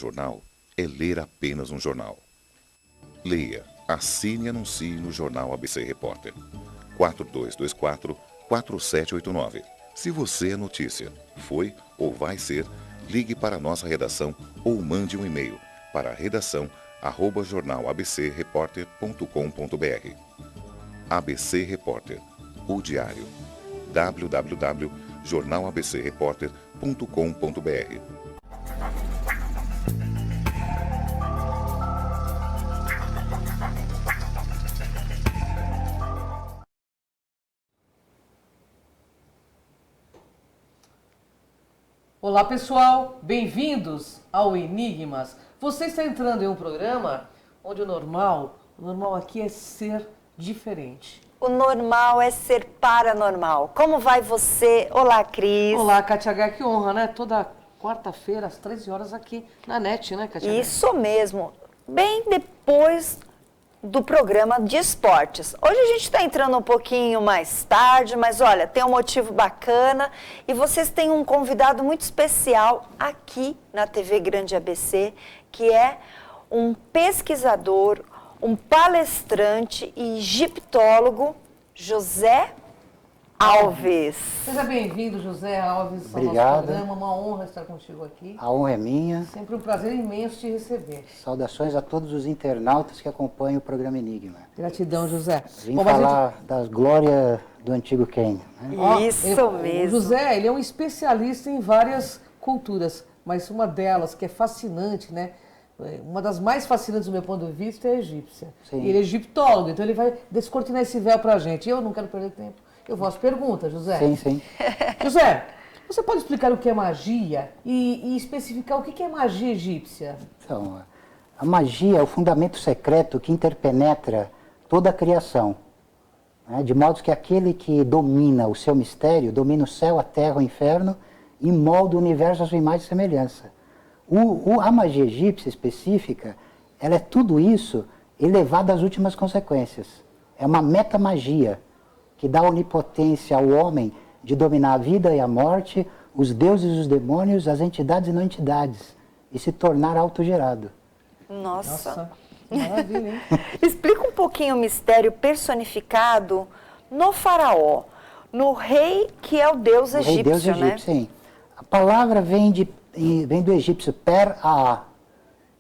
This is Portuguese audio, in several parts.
Jornal é ler apenas um jornal. Leia, assine e anuncie no Jornal ABC Repórter. 4224-4789. Se você é notícia, foi ou vai ser, ligue para a nossa redação ou mande um e-mail para redação@jornalabcreporter.com.br. ABC Repórter, o diário. www.jornalabcreporter.com.br. Olá pessoal, bem-vindos ao Enigmas. Você está entrando em um programa onde o normal aqui é ser diferente. O normal é ser paranormal. Como vai você? Olá, Cris. Olá, Kátia H, que honra, né? Toda quarta-feira, às 13 horas aqui na NET, né, Kátia H? Isso mesmo. Bem depois do programa de esportes. Hoje a gente está entrando um pouquinho mais tarde, mas olha, tem um motivo bacana e vocês têm um convidado muito especial aqui na TV Grande ABC, que é um pesquisador, um palestrante e egiptólogo, José Alves. Seja bem-vindo, José Alves, ao nosso Obrigado. programa. Uma honra estar contigo aqui. A honra é minha. Sempre um prazer imenso te receber. Saudações a todos os internautas que acompanham o programa Enigma. Gratidão, José. Vim Bom, mas falar das glórias do antigo Quênia, né? Isso O mesmo. José, ele é um especialista em várias culturas, mas uma delas que é fascinante, né? Uma das mais fascinantes do meu ponto de vista é a egípcia. Sim. E ele é egiptólogo, então ele vai descortinar esse véu pra gente. Eu não quero perder tempo. Eu faço pergunta, José. Sim, sim. José, você pode explicar o que é magia e especificar o que é magia egípcia? Então, a magia é o fundamento secreto que interpenetra toda a criação, né? De modo que aquele que domina o seu mistério, domina o céu, a terra, o inferno e molda o universo à sua imagem e semelhança. A magia egípcia específica, ela é tudo isso elevado às últimas consequências. É uma metamagia que dá onipotência ao homem de dominar a vida e a morte, os deuses e os demônios, as entidades e não entidades, e se tornar autogerado. Nossa. Maravilha, hein? Explica um pouquinho o mistério personificado no faraó, no rei que é o deus O rei Deus egípcio, né? egípcio, sim. A palavra vem do egípcio per-a,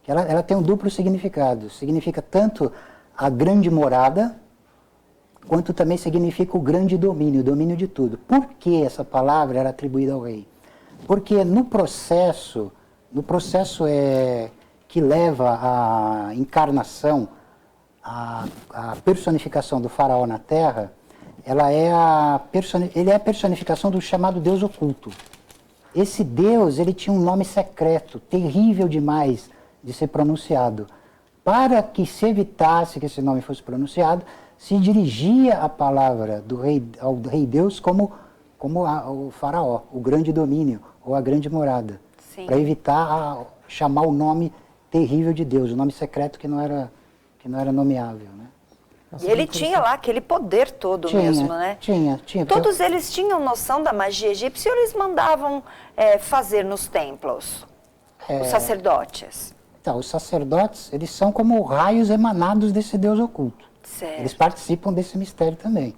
que ela tem um duplo significado. Significa tanto a grande morada, quanto também significa o grande domínio, o domínio de tudo. Por que essa palavra era atribuída ao rei? Porque no processo que leva à encarnação, à personificação do faraó na Terra, ele é a personificação do chamado Deus oculto. Esse Deus, ele tinha um nome secreto, terrível demais de ser pronunciado. Para que se evitasse que esse nome fosse pronunciado, se dirigia a palavra ao rei Deus como o faraó, o grande domínio ou a grande morada, para evitar chamar o nome terrível de Deus, o nome secreto que não era nomeável, né? E ele tinha lá aquele poder todo mesmo, né? Tinha. Todos eles tinham noção da magia egípcia ou eles mandavam fazer nos templos, os sacerdotes? Então, os sacerdotes, eles são como raios emanados desse Deus oculto. Certo. Eles participam desse mistério também.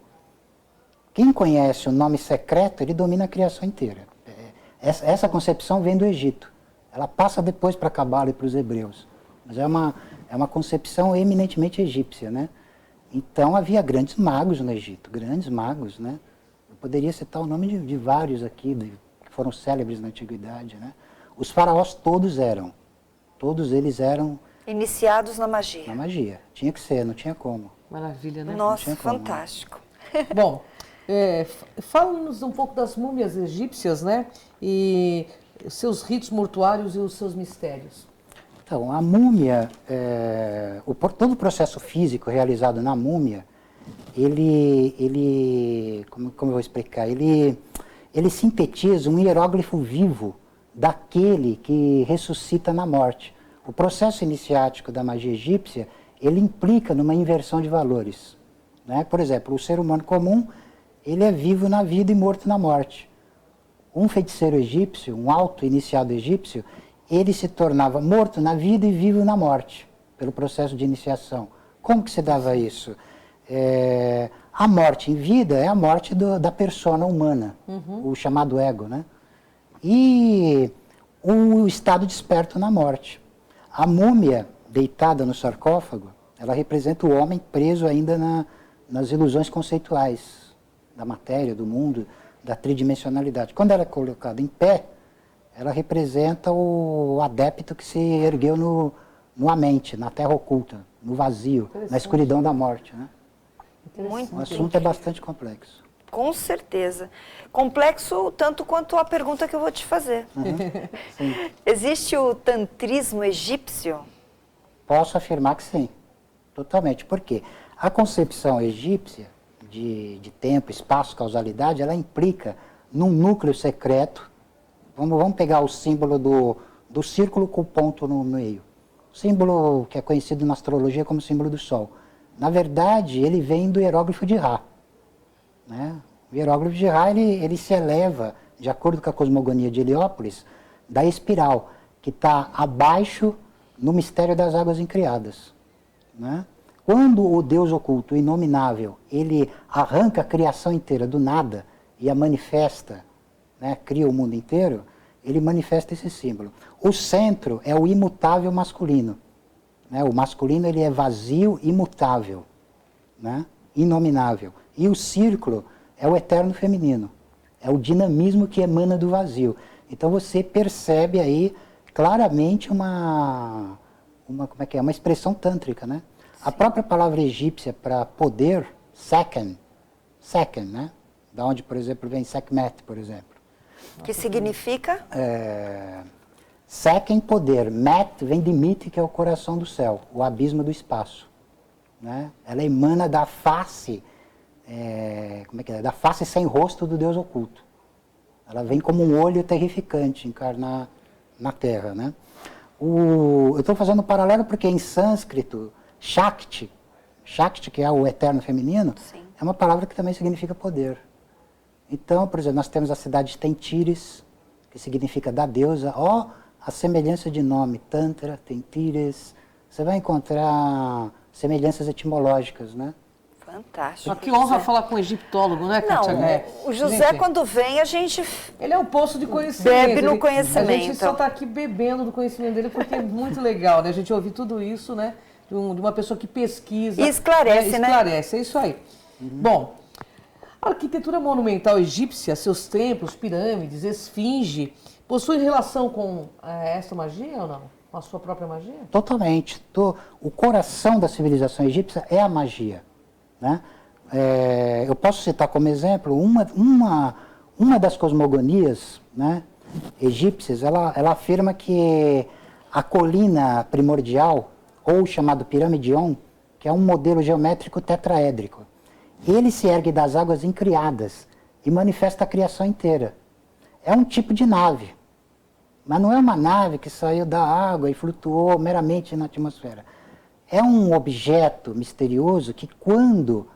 Quem conhece o nome secreto, ele domina a criação inteira. Essa concepção vem do Egito. Ela passa depois para a Cabala e para os hebreus. Mas é uma concepção eminentemente egípcia, né? Então havia grandes magos no Egito, grandes magos, né? Eu poderia citar o nome de vários aqui, que foram célebres na antiguidade, né? Os faraós todos eles eram Iniciados na magia. na magia. Tinha que ser, não tinha como. Maravilha, né? Nossa, tinha como, né? fantástico. Bom, fala-nos um pouco das múmias egípcias, né? E seus ritos mortuários e os seus mistérios. Então, a múmia, todo o processo físico realizado na múmia, como eu vou explicar? Ele sintetiza um hieróglifo vivo daquele que ressuscita na morte. O processo iniciático da magia egípcia, ele implica numa inversão de valores, né? Por exemplo, o ser humano comum, ele é vivo na vida e morto na morte. Um feiticeiro egípcio, um alto iniciado egípcio, ele se tornava morto na vida e vivo na morte, pelo processo de iniciação. Como que se dava isso? A morte em vida é a morte da persona humana, o chamado ego, né? E o estado desperto na morte. A múmia deitada no sarcófago, ela representa o homem preso ainda nas ilusões conceituais da matéria, do mundo, da tridimensionalidade. Quando ela é colocada em pé, ela representa o adepto que se ergueu no amente, na terra oculta, no vazio, na escuridão da morte, né? Muito O assunto é bastante complexo. Com certeza. Complexo tanto quanto a pergunta que eu vou te fazer. Existe o tantrismo egípcio? Posso afirmar que sim, totalmente. Por quê? A concepção egípcia de tempo, espaço, causalidade, ela implica num núcleo secreto. Vamos pegar o símbolo do círculo com o ponto no meio. O símbolo que é conhecido na astrologia como símbolo do Sol. Na verdade, ele vem do hieróglifo de Ra. Né? O hieróglifo de Ra, ele se eleva, de acordo com a cosmogonia de Heliópolis, da espiral, que está abaixo no mistério das águas incriadas. Né? Quando o Deus oculto, o inominável, ele arranca a criação inteira do nada e a manifesta, né, cria o mundo inteiro, ele manifesta esse símbolo. O centro é o imutável masculino. Né? O masculino ele é vazio, imutável, né? Inominável. E o círculo é o eterno feminino. É o dinamismo que emana do vazio. Então você percebe aí claramente uma expressão tântrica, né? A própria palavra egípcia para poder, Sekhen, né? Da onde, por exemplo, vem Sekhmet, por exemplo. Que significa? Sekhen, poder. Met vem de Mit, que é o coração do céu, o abismo do espaço. Né? Ela emana da face, da face sem rosto do Deus oculto. Ela vem como um olho terrificante encarnar na Terra. Né? Eu estou fazendo um paralelo porque em sânscrito, Shakti, que é o eterno feminino, Sim. é uma palavra que também significa poder. Então, por exemplo, nós temos a cidade de Tentires, que significa da deusa. A semelhança de nome, Tantra, Tentires. Você vai encontrar semelhanças etimológicas, né? Fantástico. Só que honra José. falar com um egiptólogo, né, Não, Kátia? o José, Gente, quando vem, a gente ele é um poço de conhecimento. bebe no conhecimento. A gente só está aqui bebendo do conhecimento dele porque é muito legal, né? A gente ouvir tudo isso, né? De uma pessoa que pesquisa. E esclarece, né? Esclarece, é isso aí. Bom, a arquitetura monumental egípcia, seus templos, pirâmides, esfinge, possuem relação com essa magia ou não? Com a sua própria magia? Totalmente. O coração da civilização egípcia é a magia. Né? Eu posso citar como exemplo uma das cosmogonias, né, egípcias, ela afirma que a colina primordial, ou chamado Piramidion, que é um modelo geométrico tetraédrico, ele se ergue das águas incriadas e manifesta a criação inteira. É um tipo de nave, mas não é uma nave que saiu da água e flutuou meramente na atmosfera. É um objeto misterioso que, quando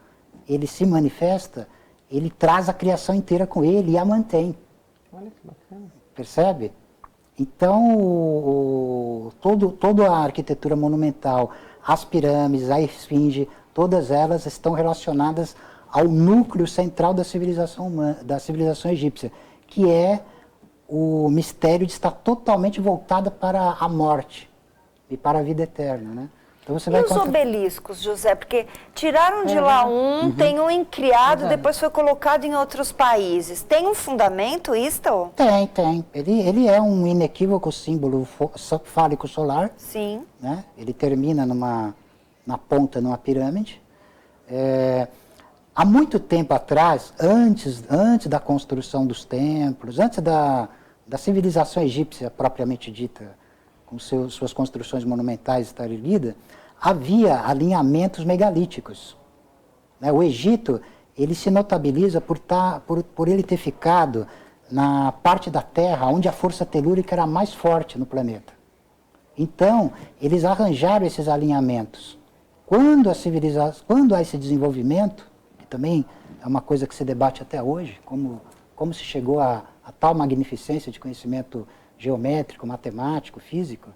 ele se manifesta, ele traz a criação inteira com ele e a mantém. Olha que bacana. Percebe? Então, toda a arquitetura monumental, as pirâmides, a esfinge, todas elas estão relacionadas ao núcleo central da civilização humana, da civilização egípcia, que é o mistério de estar totalmente voltada para a morte e para a vida eterna, né? Então você E vai os obeliscos, José? Porque tiraram de lá tem um incriado, Verdade. depois foi colocado em outros países. Tem um fundamento isto? Tem. Ele é um inequívoco símbolo fálico solar. Sim. Né? Ele termina na ponta, numa pirâmide. Há muito tempo atrás, antes da construção dos templos, antes da civilização egípcia propriamente dita, com suas construções monumentais estar erguida, havia alinhamentos megalíticos. Né? O Egito, ele se notabiliza por ele ter ficado na parte da Terra onde a força telúrica era mais forte no planeta. Então, eles arranjaram esses alinhamentos. Quando há esse desenvolvimento, que também é uma coisa que se debate até hoje, como se chegou a tal magnificência de conhecimento geométrico, matemático, físico,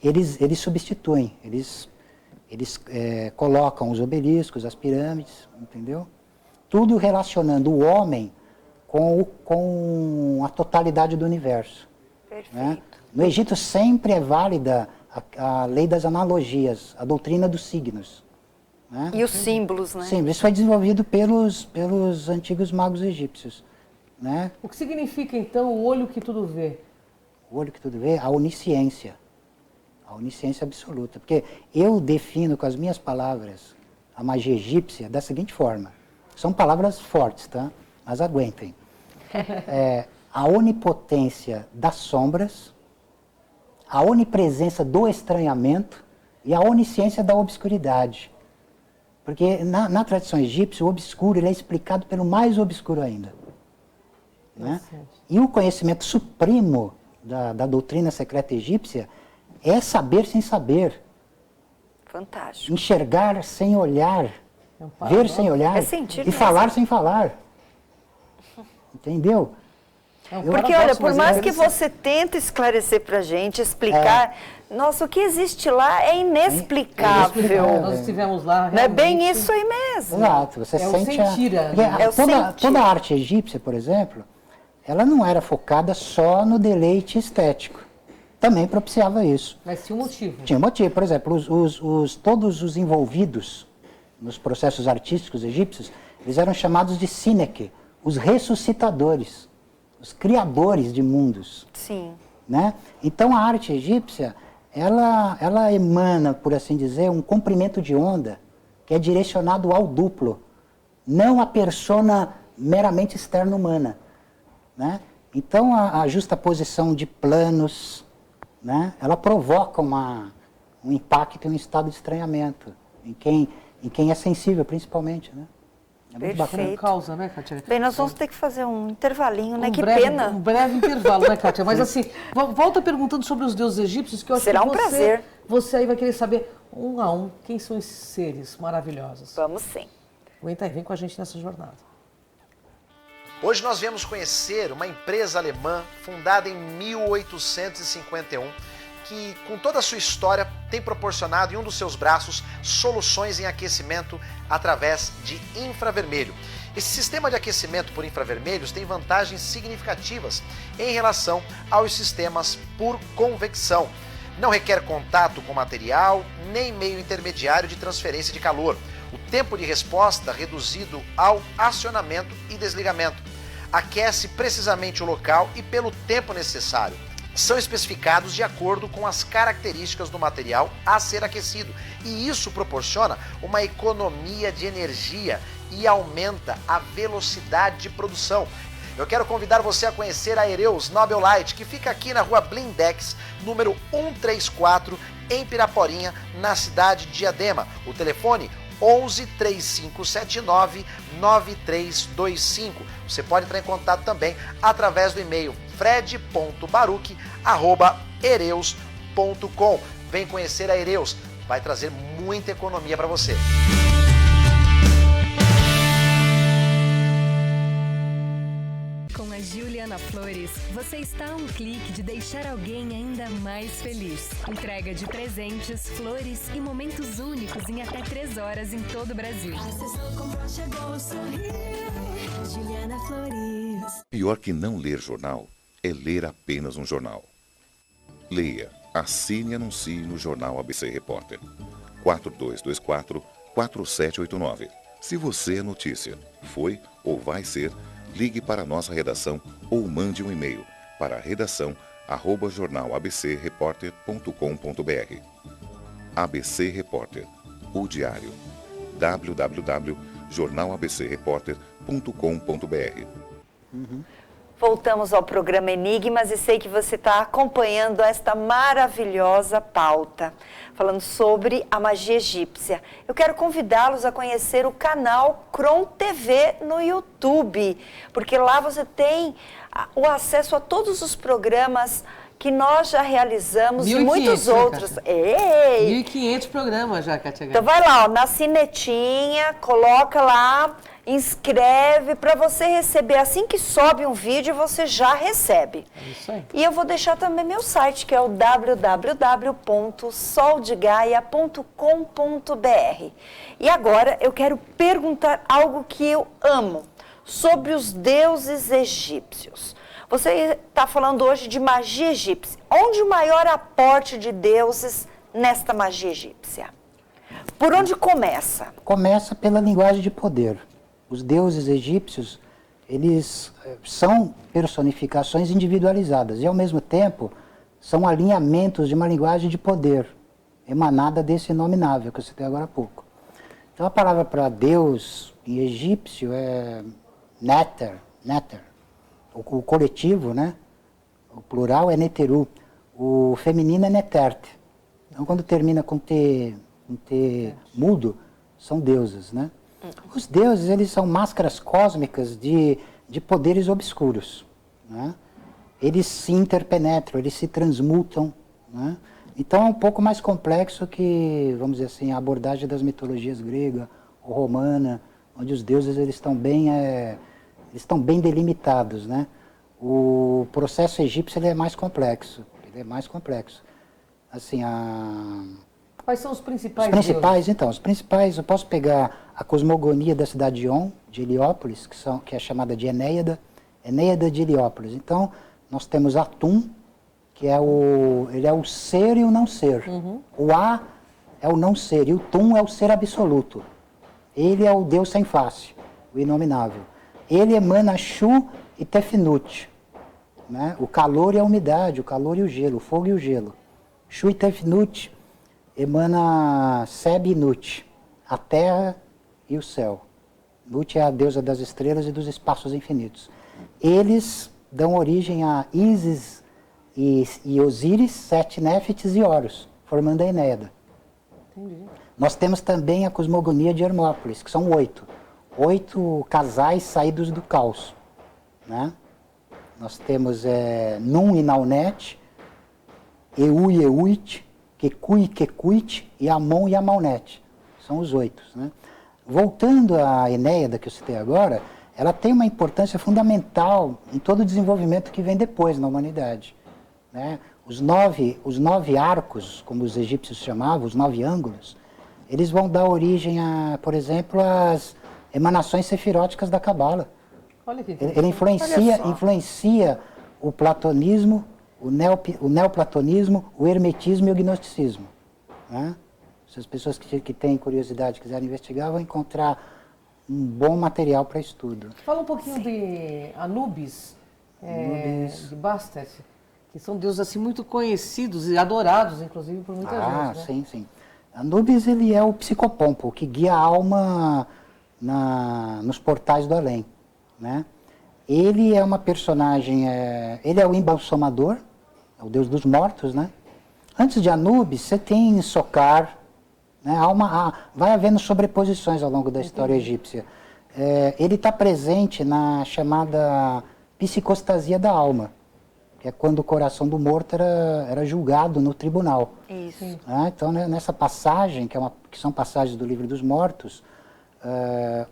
eles substituem, eles colocam os obeliscos, as pirâmides, entendeu? Tudo relacionando o homem com a totalidade do universo. Perfeito. Né? No Egito sempre é válida a lei das analogias, a doutrina dos signos. Né? E os símbolos, né? Sim, isso foi desenvolvido pelos antigos magos egípcios. Né? O que significa, então, o olho que tudo vê? O olho que tudo vê, a onisciência. A onisciência absoluta. Porque eu defino com as minhas palavras a magia egípcia da seguinte forma. São palavras fortes, tá? Mas aguentem. A onipotência das sombras, a onipresença do estranhamento e a onisciência da obscuridade. Porque na tradição egípcia, o obscuro ele é explicado pelo mais obscuro ainda. Né? E o conhecimento supremo da doutrina secreta egípcia é saber sem saber. Fantástico. Enxergar sem olhar, ver sem olhar É sentir e mesmo. falar sem falar. Entendeu? Porque, olha, por mais que você tente esclarecer pra gente, explicar, nossa, o que existe lá é inexplicável. Nós estivemos lá, Não é bem realmente. isso aí mesmo. Exato, você É o sente sentir, porque né? É o sentir. toda a arte egípcia, por exemplo, ela não era focada só no deleite estético. Também propiciava isso. Mas tinha um motivo. Tinha motivo, por exemplo, todos os envolvidos nos processos artísticos egípcios, eles eram chamados de Sinek, os ressuscitadores, os criadores de mundos. Sim. Né? Então a arte egípcia, ela emana, por assim dizer, um comprimento de onda que é direcionado ao duplo, não à persona meramente externa humana. Né? Então a justaposição de planos, né? Ela provoca um impacto e um estado de estranhamento em quem é sensível, principalmente. Né? É muito bacana. Perfeito. Causa, né, Kátia? Bem, nós vamos ter que fazer um intervalinho, né? Que breve, pena. Um breve intervalo, né, Kátia? Mas assim, volta perguntando sobre os deuses egípcios, que eu acho Será que um prazer. Você aí vai querer saber, um a um, quem são esses seres maravilhosos. Vamos sim. Aguenta aí, vem com a gente nessa jornada. Hoje nós viemos conhecer uma empresa alemã fundada em 1851 que, com toda a sua história, tem proporcionado em um dos seus braços soluções em aquecimento através de infravermelho. Esse sistema de aquecimento por infravermelhos tem vantagens significativas em relação aos sistemas por convecção. Não requer contato com material, nem meio intermediário de transferência de calor. O tempo de resposta reduzido ao acionamento e desligamento. Aquece precisamente o local e pelo tempo necessário. São especificados de acordo com as características do material a ser aquecido. E isso proporciona uma economia de energia e aumenta a velocidade de produção. Eu quero convidar você a conhecer a Ereus Nobel Light, que fica aqui na rua Blindex, número 134, em Piraporinha, na cidade de Diadema. O telefone 11 3579 9325. Você pode entrar em contato também através do e-mail fred.baruch@ereus.com. Vem conhecer a Ereus, vai trazer muita economia para você. Com a Juliana Flores, você está a um clique de deixar alguém ainda mais feliz. Entrega de presentes, flores e momentos únicos em até 3 horas em todo o Brasil. Acessou, comprou, chegou, sorriu. Juliana Flores. Pior que não ler jornal é ler apenas um jornal. Leia, assine e anuncie no Jornal ABC Repórter. 4224-4789. Se você é notícia, foi ou vai ser, ligue para a nossa redação ou mande um e-mail para redação@jornalabcreporter.com.br. ABC Repórter, o diário. www.jornalabcreporter.com.br. Voltamos ao programa Enigmas e sei que você está acompanhando esta maravilhosa pauta, falando sobre a magia egípcia. Eu quero convidá-los a conhecer o canal Cron TV no YouTube, porque lá você tem o acesso a todos os programas que nós já realizamos e 1.500, muitos né, outros. Kátia? Ei! 1.500 programas já, Kátia. Então vai lá, ó, na sinetinha, coloca lá inscreve para você receber. Assim que sobe um vídeo, você já recebe. É isso aí. E eu vou deixar também meu site, que é o www.soldegaia.com.br. E agora eu quero perguntar algo que eu amo, sobre os deuses egípcios. Você está falando hoje de magia egípcia. Onde o maior aporte de deuses nesta magia egípcia? Por onde começa? Começa pela linguagem de poder. Os deuses egípcios, eles são personificações individualizadas e, ao mesmo tempo, são alinhamentos de uma linguagem de poder, emanada desse inominável que eu citei agora há pouco. Então, a palavra para Deus em egípcio é Neter, o coletivo, né? O plural é Neteru, o feminino é Netert. Então, quando termina com T mudo, são deuses, né? Os deuses, eles são máscaras cósmicas de poderes obscuros, né? Eles se interpenetram, eles se transmutam, né? Então é um pouco mais complexo que, vamos dizer assim, a abordagem das mitologias grega ou romana, onde os deuses eles estão bem delimitados, né? O processo egípcio ele é mais complexo, Assim, Quais são os principais Os principais, deuses? então, eu posso pegar a cosmogonia da cidade de On, de Heliópolis, que é chamada de Enéada de Heliópolis. Então, nós temos Atum, que ele é o ser e o não ser. O A é o não ser e o Tum é o ser absoluto. Ele é o Deus sem face, o inominável. Ele emana Shu e Tefnut, né? O calor e a umidade, o calor e o gelo, o fogo e o gelo. Shu e Tefnut emana Seb e Nut, a terra e o céu. Nut é a deusa das estrelas e dos espaços infinitos. Eles dão origem a Ísis e Osíris, Sete Néfites e Horus, formando a Enéada. Entendi. Nós temos também a cosmogonia de Hermópolis, que são 8. 8 casais saídos do caos, né? Nós temos Nun e Naunet, Eu e Euit, Kekui e Kekuit e Amon e Amalnet. São os 8, né? Voltando à Enéada que eu citei agora, ela tem uma importância fundamental em todo o desenvolvimento que vem depois na humanidade, né? Os nove arcos, como os egípcios chamavam, os 9 ângulos, eles vão dar origem a, por exemplo, às emanações sefiróticas da Cabala. Olha que Ele influencia o platonismo, o neoplatonismo, o hermetismo e o gnosticismo, né? Se as pessoas que têm curiosidade quiserem investigar, vão encontrar um bom material para estudo. Fala um pouquinho de Anubis, de Bastet, que são deuses assim muito conhecidos e adorados, inclusive, por muita gente, né? Sim, sim. Anubis, ele é o psicopompo, o que guia a alma nos portais do além, né? Ele é uma personagem, ele é o embalsamador, é o deus dos mortos, né? Antes de Anubis, você tem Sokar, né? Vai havendo sobreposições ao longo da história egípcia. Ele está presente na chamada psicostasia da alma, que é quando o coração do morto era julgado no tribunal. Isso. Então, né, nessa passagem, que são passagens do Livro dos Mortos,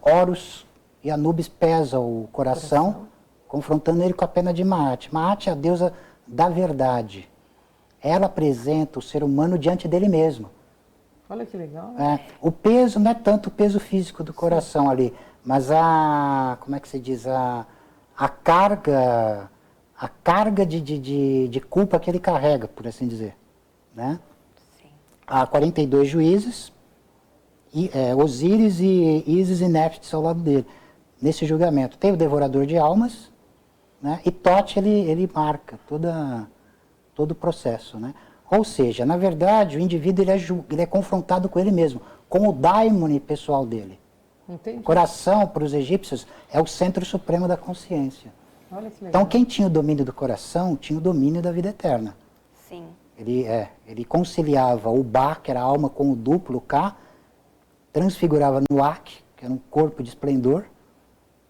Horus e Anubis pesam o coração, confrontando ele com a pena de Maat. Maat é a deusa da verdade. Ela apresenta o ser humano diante dele mesmo. Olha que legal. O peso não é tanto o peso físico do coração ali, mas como é que se diz, a carga de culpa que ele carrega, por assim dizer, né? Sim. Há 42 juízes, Osíris e Ísis e Néfites ao lado dele, nesse julgamento. Tem o devorador de almas, né? E Tote ele marca todo o processo, né? Ou seja, na verdade, o indivíduo ele é confrontado com ele mesmo, com o daimon pessoal dele. Entendi. O coração, para os egípcios, é o centro supremo da consciência. Olha que legal. Então, quem tinha o domínio do coração, tinha o domínio da vida eterna. Sim. Ele conciliava o Ba, que era a alma, com o duplo K, transfigurava no Ak, que era um corpo de esplendor,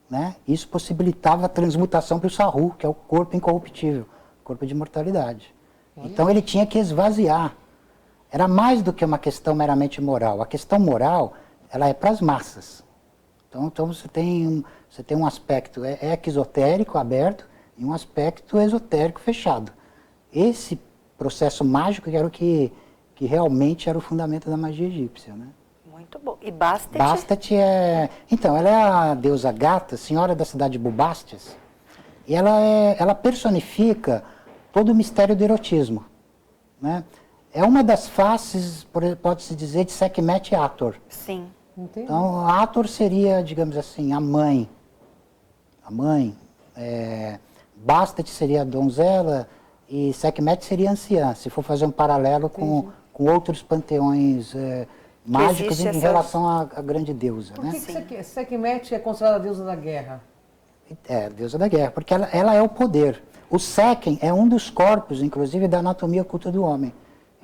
né? Isso possibilitava a transmutação para o Sahu, que é o corpo incorruptível, corpo de imortalidade. Então, ele tinha que esvaziar. Era mais do que uma questão meramente moral. A questão moral, ela é para as massas. Então você tem um aspecto exotérico, aberto, e um aspecto esotérico, fechado. Esse processo mágico que era o que realmente era o fundamento da magia egípcia, né? Muito bom. E Bastet? Bastet então, ela é a deusa gata, senhora da cidade de Bubastes, e ela personifica todo o mistério do erotismo, né? É uma das faces, pode-se dizer, de Sekhmet e Hathor. Sim. Entendi. Então, Hathor seria, digamos assim, a mãe. Bastet seria a donzela e Sekhmet seria a anciã, se for fazer um paralelo com outros panteões mágicos existe em relação à grande deusa. Por Né? que Sekhmet é considerada a deusa da guerra? É, a deusa da guerra, porque ela é o poder. O Sekhem é um dos corpos, inclusive, da anatomia oculta do homem.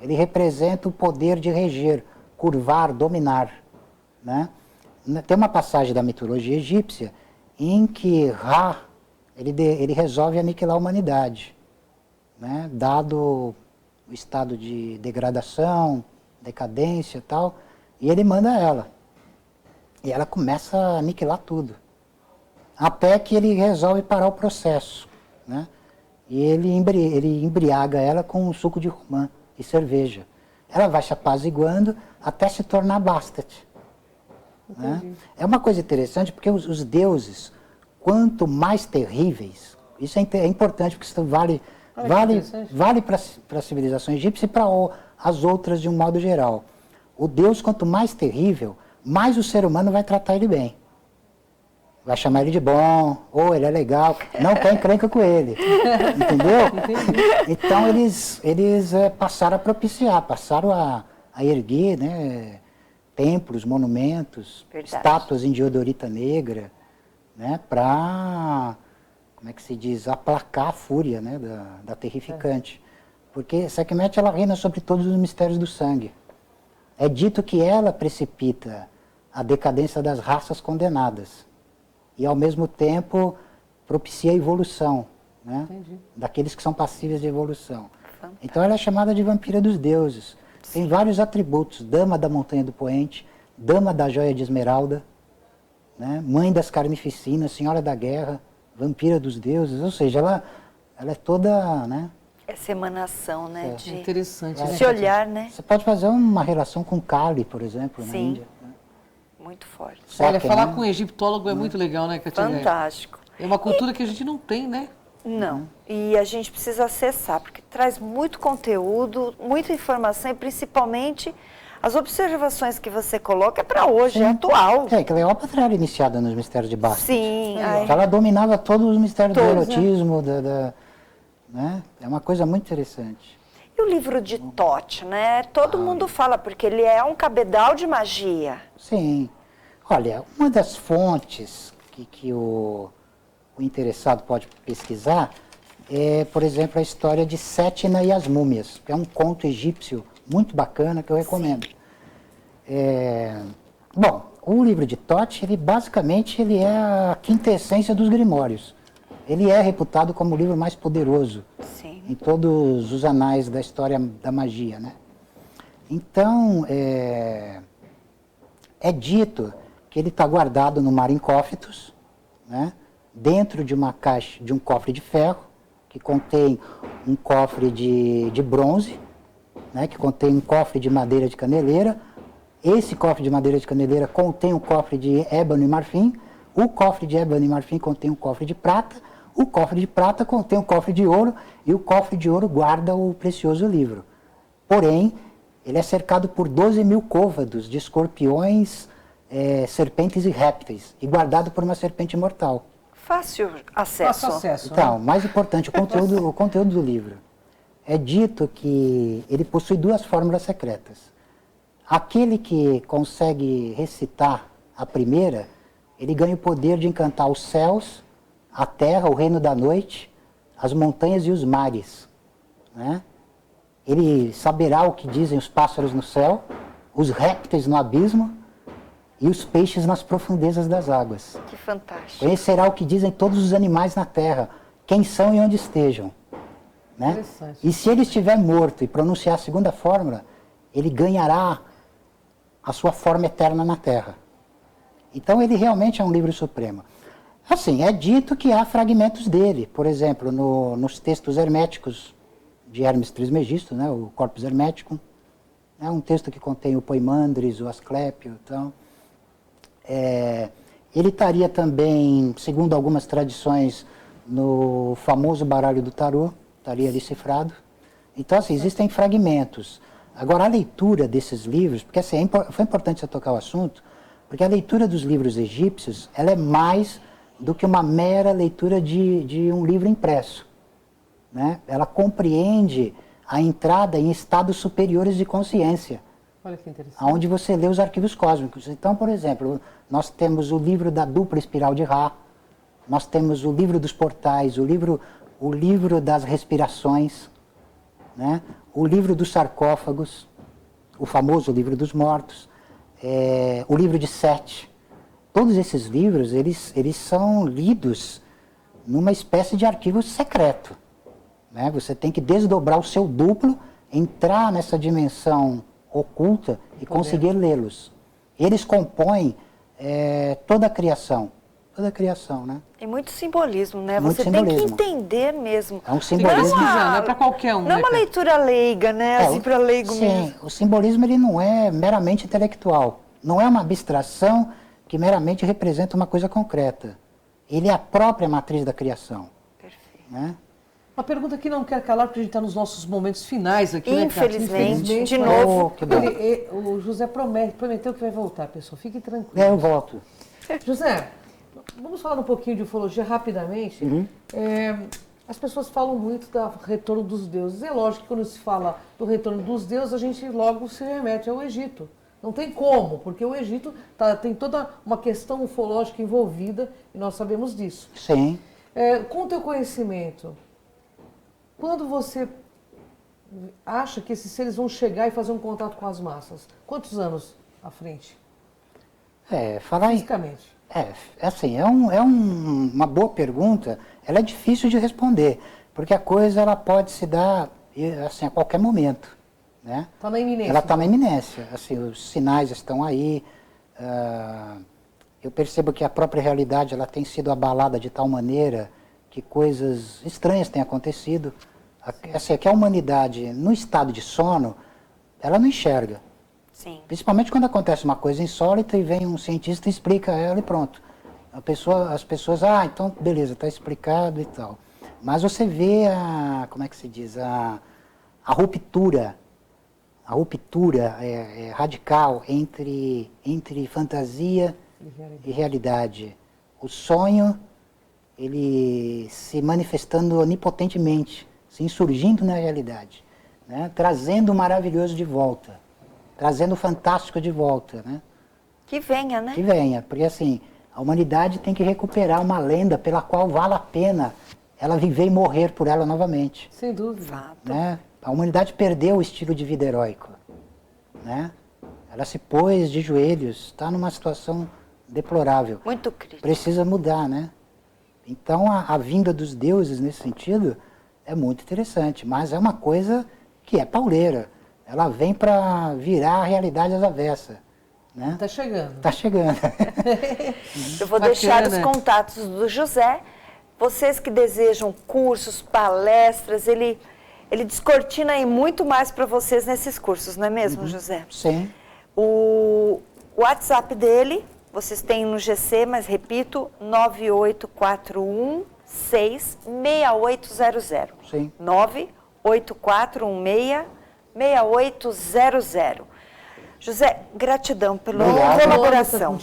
Ele representa o poder de reger, curvar, dominar. Né? Tem uma passagem da mitologia egípcia em que Ra, ele resolve aniquilar a humanidade, né? Dado o estado de degradação, decadência e tal, e ele manda ela. E ela começa a aniquilar tudo. Até que ele resolve parar o processo, né? E ele embriaga ela com um suco de romã e cerveja. Ela vai se apaziguando até se tornar Bastet. Né? É uma coisa interessante porque os deuses, quanto mais terríveis, isso é importante porque isso vale para a civilização egípcia e para as outras de um modo geral. O deus, quanto mais terrível, mais o ser humano vai tratar ele bem. Vai chamar ele de bom, ou ele é legal, não quer encrenca com ele, entendeu? Então eles passaram a propiciar, passaram a erguer, né, templos, monumentos, estátuas em diodorita negra, né, para, como é que se diz, aplacar a fúria, né, da terrificante. Porque Sekhmet, ela reina sobre todos os mistérios do sangue. É dito que ela precipita a decadência das raças condenadas. E, ao mesmo tempo, propicia a evolução, né? Daqueles que são passíveis de evolução. Fantástico. Então, ela é chamada de vampira dos deuses. Sim. Tem vários atributos. Dama da montanha do poente, dama da joia de esmeralda, né? Mãe das carnificinas, senhora da guerra, vampira dos deuses. Ou seja, ela é toda... né? Essa emanação, né? De interessante. Esse olhar, né? Você pode fazer uma relação com Kali, por exemplo, na Índia. Muito forte. Olha, falar com um egiptólogo é muito legal, né, Catinguele? Fantástico. É uma cultura que a gente não tem, né? Não. E a gente precisa acessar, porque traz muito conteúdo, muita informação e principalmente as observações que você coloca é para hoje, é atual. É, Cleópatra era iniciada nos mistérios de Bastet. Sim. Ela dominava todos os mistérios do erotismo, né? É uma coisa muito interessante. E o livro de Thoth, né? Todo mundo fala, porque ele é um cabedal de magia. Sim. Olha, uma das fontes que o interessado pode pesquisar é, por exemplo, a história de Sétina e as Múmias, que é um conto egípcio muito bacana que eu recomendo. Bom, o livro de Thoth, basicamente, ele é a quintessência dos grimórios. Ele é reputado como o livro mais poderoso em todos os anais da história da magia, né? Então, é dito que ele está guardado no Mar Incófitos, né? Dentro de uma caixa, de um cofre de ferro, que contém um cofre de bronze, né? Que contém um cofre de madeira de caneleira. Esse cofre de madeira de caneleira contém um cofre de ébano e marfim. O cofre de ébano e marfim contém um cofre de prata. O cofre de prata contém um cofre de ouro e o cofre de ouro guarda o precioso livro. Porém, ele é cercado por 12.000 côvados de escorpiões, serpentes e répteis e guardado por uma serpente mortal. Fácil acesso. Fácil acesso. Então, mais importante, o conteúdo do livro. É dito que ele possui 2 fórmulas secretas. Aquele que consegue recitar a primeira, ele ganha o poder de encantar os céus, a terra, o reino da noite, as montanhas e os mares. Né? Ele saberá o que dizem os pássaros no céu, os répteis no abismo e os peixes nas profundezas das águas. Que fantástico. Conhecerá o que dizem todos os animais na terra, quem são e onde estejam. Né? E se ele estiver morto e pronunciar a segunda fórmula, ele ganhará a sua forma eterna na terra. Então ele realmente é um livro supremo. Assim, é dito que há fragmentos dele, por exemplo, nos textos herméticos de Hermes Trismegisto, né, o Corpus Hermeticum, é um texto que contém o Poimandres, o Asclépio, então, ele estaria também, segundo algumas tradições, no famoso baralho do tarô, estaria ali cifrado. Então, assim, existem fragmentos. Agora, a leitura desses livros, porque assim, foi importante você tocar o assunto, porque a leitura dos livros egípcios, ela é mais do que uma mera leitura de um livro impresso, né? Ela compreende a entrada em estados superiores de consciência, Olha que interessante. onde você lê os arquivos cósmicos. Então, por exemplo, nós temos o livro da dupla espiral de Ra, nós temos o livro dos portais, o livro das respirações, né? O livro dos sarcófagos, o famoso livro dos mortos, o livro de Sete. Todos esses livros, eles são lidos numa espécie de arquivo secreto, né? Você tem que desdobrar o seu duplo, entrar nessa dimensão oculta e conseguir lê-los. Eles compõem toda a criação, né? Tem muito simbolismo, né? Muito Você simbolismo. tem que entender mesmo. É um Tem que simbolismo. pesquisar, não é para qualquer um. Não é né, uma cara? leitura leiga, né? Assim, para leigo sim, mesmo. o simbolismo ele não é meramente intelectual. Não é uma abstração que meramente representa uma coisa concreta. Ele é a própria matriz da criação. Perfeito. Né? Uma pergunta que não quer calar, porque a gente está nos nossos momentos finais aqui, né, Cátia? Infelizmente, de mas novo. Que bom. o José prometeu que vai voltar, pessoal. Fique tranquilo. Eu volto. José, vamos falar um pouquinho de ufologia rapidamente. As pessoas falam muito do retorno dos deuses. É lógico que quando se fala do retorno dos deuses, a gente logo se remete ao Egito. Não tem como, porque o Egito tem toda uma questão ufológica envolvida e nós sabemos disso. Sim. Com o teu conhecimento, quando você acha que esses seres vão chegar e fazer um contato com as massas? Quantos anos à frente? Falar em... Fisicamente. Assim, uma boa pergunta. Ela é difícil de responder, porque a coisa ela pode se dar assim, a qualquer momento, né? Está na iminência. Ela está na iminência. Assim, os sinais estão aí. Eu percebo que a própria realidade ela tem sido abalada de tal maneira que coisas estranhas têm acontecido. Assim, que a humanidade, no estado de sono, ela não enxerga. Sim. Principalmente quando acontece uma coisa insólita e vem um cientista e explica ela e pronto. As pessoas, então beleza, está explicado e tal. Mas você vê como é que se diz, a ruptura radical entre fantasia e realidade. O sonho, ele se manifestando onipotentemente, se insurgindo na realidade, né? Trazendo o maravilhoso de volta, trazendo o fantástico de volta, né? Que venha, né? Que venha, porque assim, a humanidade tem que recuperar uma lenda pela qual vale a pena ela viver e morrer por ela novamente. Sem dúvida. Fato. Né? A humanidade perdeu o estilo de vida heróico, né? Ela se pôs de joelhos, está numa situação deplorável. Muito crítico. Precisa mudar, né? Então a vinda dos deuses nesse sentido é muito interessante, mas é uma coisa que é pauleira. Ela vem para virar a realidade às avessas, né? Está chegando. Tá chegando. Eu vou Bacana. deixar os contatos do José. Vocês que desejam cursos, palestras, ele descortina aí muito mais para vocês nesses cursos, não é mesmo, José? Sim. O WhatsApp dele, vocês têm no GC, mas repito, 9841-66800. Sim. 9841-66800. José, gratidão pela Obrigado. colaboração.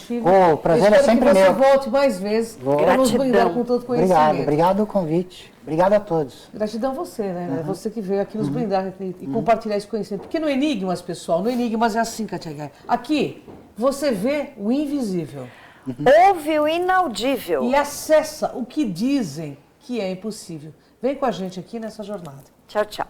O prazer é sempre Eu espero meu. que você volte mais vezes para nos brindar com todo conhecimento. Obrigado o convite. Obrigado a todos. Gratidão a você, né? É você que veio aqui nos brindar e compartilhar esse conhecimento. Porque no Enigmas, pessoal, no Enigmas é assim, Cátia Guerra. Aqui, você vê o invisível Ouve o inaudível. e acessa o que dizem que é impossível. Vem com a gente aqui nessa jornada. Tchau, tchau.